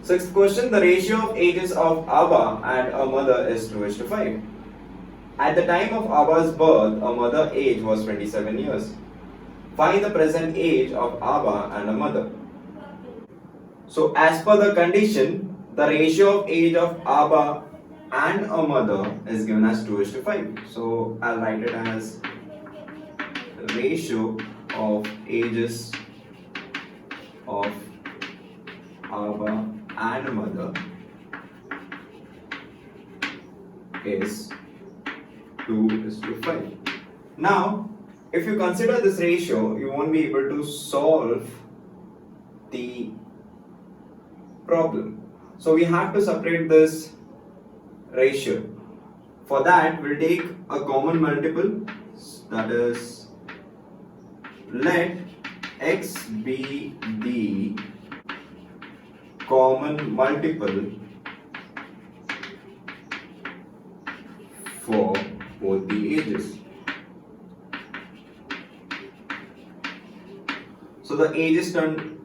Sixth question, the ratio of ages of Abba and a mother is 2:5. At the time of Abba's birth, a mother age was 27 years. Find the present age of Abba and a mother. So as per the condition, the ratio of age of Abba and a mother is given as 2:5. So I'll write it as ratio of ages of Abba and mother is 2:5. Now, if you consider this ratio, you won't be able to solve the problem. So we have to separate this ratio. For that, we'll take a common multiple, that is, let x be the common multiple for both the ages. So the ages turn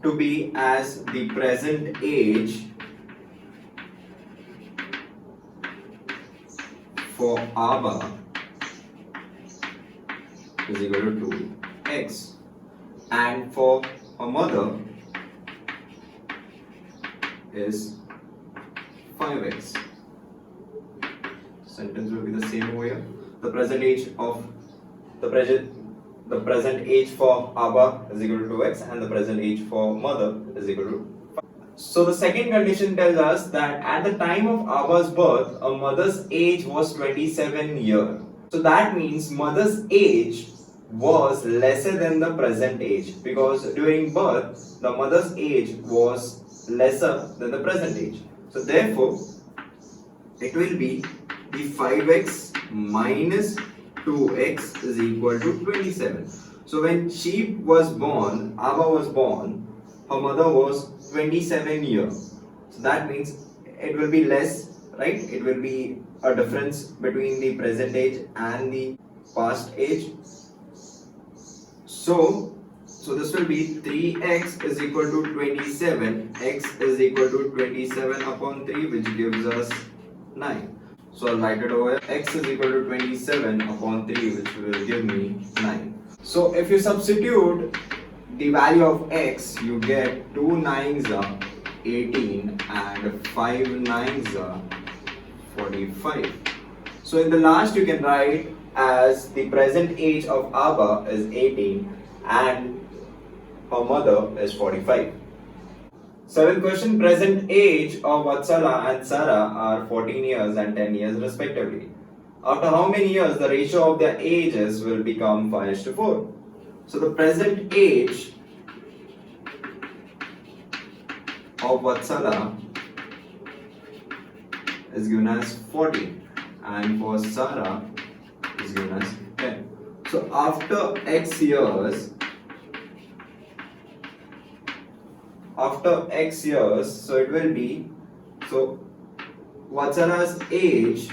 to be as the present age for Abba is equal to 2x, and for a mother is 5x. Sentence will be the same over here. The present age for Abba is equal to 2x, and the present age for mother is equal to 5. So the second condition tells us that at the time of Abba's birth, a mother's age was 27 years. So that means mother's age was lesser than the present age, because during birth the mother's age was lesser than the present age. So therefore it will be the 5x minus 2x is equal to 27. So when she was born, Abba was born, her mother was 27 years. So that means it will be less, right? It will be a difference between the present age and the past age. So this will be 3x is equal to 27, x is equal to 27 upon 3, which gives us 9. So I'll write it over here. X is equal to 27 upon 3, which will give me 9. So if you substitute the value of x, you get 2 9s are 18 and 5 9s are 45. So in the last you can write as the present age of Abba is 18 and her mother is 45. Seventh question, present age of Vatsala and Sara are 14 years and 10 years respectively. After how many years the ratio of their ages will become 5:4? So the present age of Vatsala is given as 14 and for Sara is given as 10. So after x years, so it will be, so Vatsala's age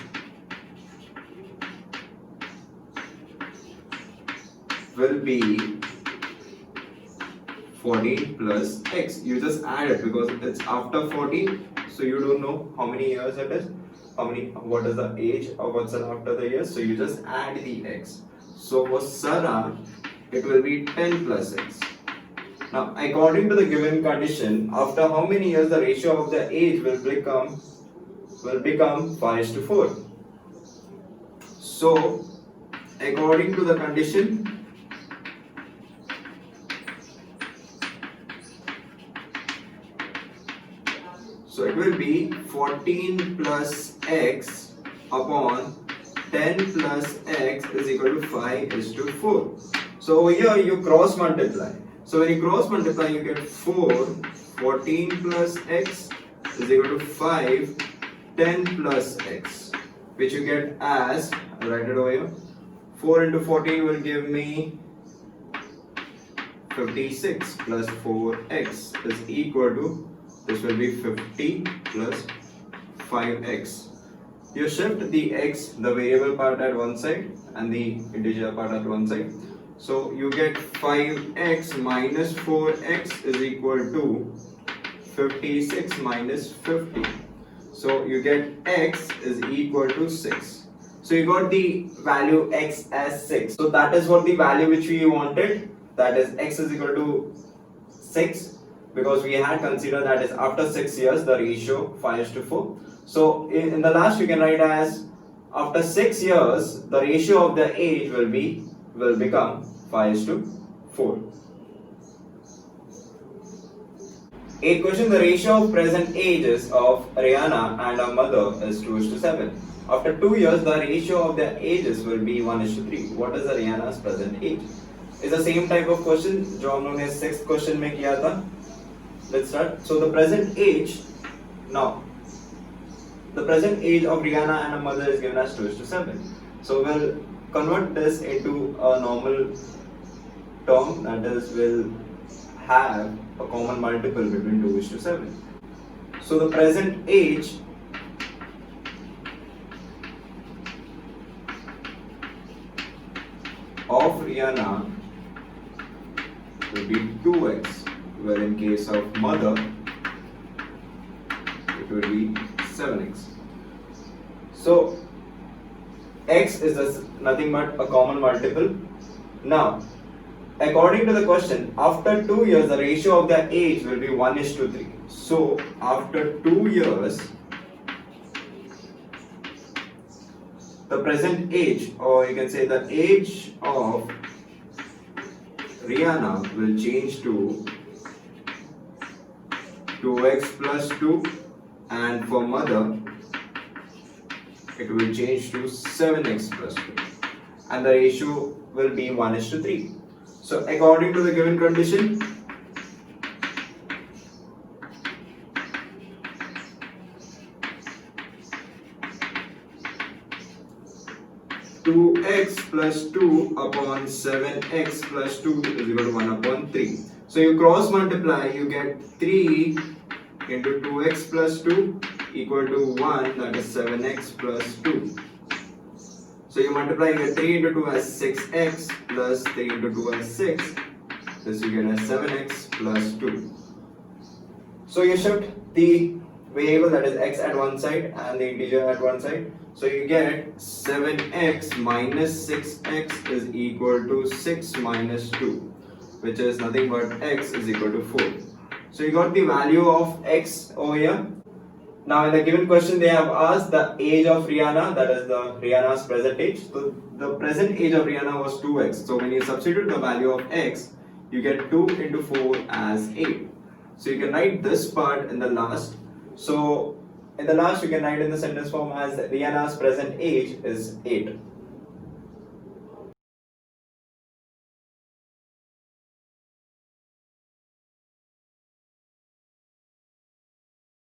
will be 14 plus x. You just add it because it's after 14, so you don't know how many years it is, what is the age of Vatsala after the years, so you just add the x. So for Sara, it will be 10 plus x. Now, according to the given condition, after how many years the ratio of the age will become 5:4? So, according to the condition, so it will be 14 plus x upon 10 plus x is equal to 5:4. So over here you cross multiply. So when you cross multiply, you get 14 plus x is equal to 5, 10 plus x, which you get as, I'll write it over here, 4 into 14 will give me 56 plus 4x is equal to, this will be 50 plus 5x. You shift the x, the variable part at one side and the integer part at one side. So you get 5x minus 4x is equal to 56 minus 50. So you get x is equal to 6. So you got the value x as 6. So that is what the value which we wanted. That is x is equal to 6, because we had considered that is after 6 years the ratio 5:4. So in the last you can write as after 6 years the ratio of the age will become 5:4. 8th question, the ratio of present ages of Rihanna and her mother is 2:7. After 2 years, the ratio of their ages will be 1:3. What is the Rihanna's present age? It's the same type of question जो हम लोगों ने 6th question में किया था. Let's start. So the present age, now, the present age of Rihanna and her mother is given as 2:7. So we'll convert this into a normal term, that is, we'll have a common multiple between 2:7. So the present age of Rihanna will be 2x, where in case of mother it will be 7x. So x is nothing but a common multiple. Now, according to the question, after 2 years the ratio of their age will be 1:3. So after 2 years the present age, or you can say the age of Rihanna, will change to 2x plus 2, and for mother it will change to 7x plus 2, and the ratio will be 1:3. So according to the given condition, two x plus 2 upon 7x plus 2 is equal to 1/3. So you cross multiply, you get 3 into 2x plus 2 equal to 1, that is 7x plus 2. So you multiply, you get 3 into 2 as 6x plus 3 into 2 as 6. This you get as 7x plus 2. So you shift the variable, that is x, at one side and the integer at one side. So you get 7x minus 6x is equal to 6 minus 2, which is nothing but x is equal to 4. So you got the value of x over here. Now in the given question they have asked the age of Rihanna, that is the Rihanna's present age. So the present age of Rihanna was 2x. So when you substitute the value of x, you get 2 into 4 as 8. So you can write this part in the last. So in the last you can write in the sentence form as Rihanna's present age is 8.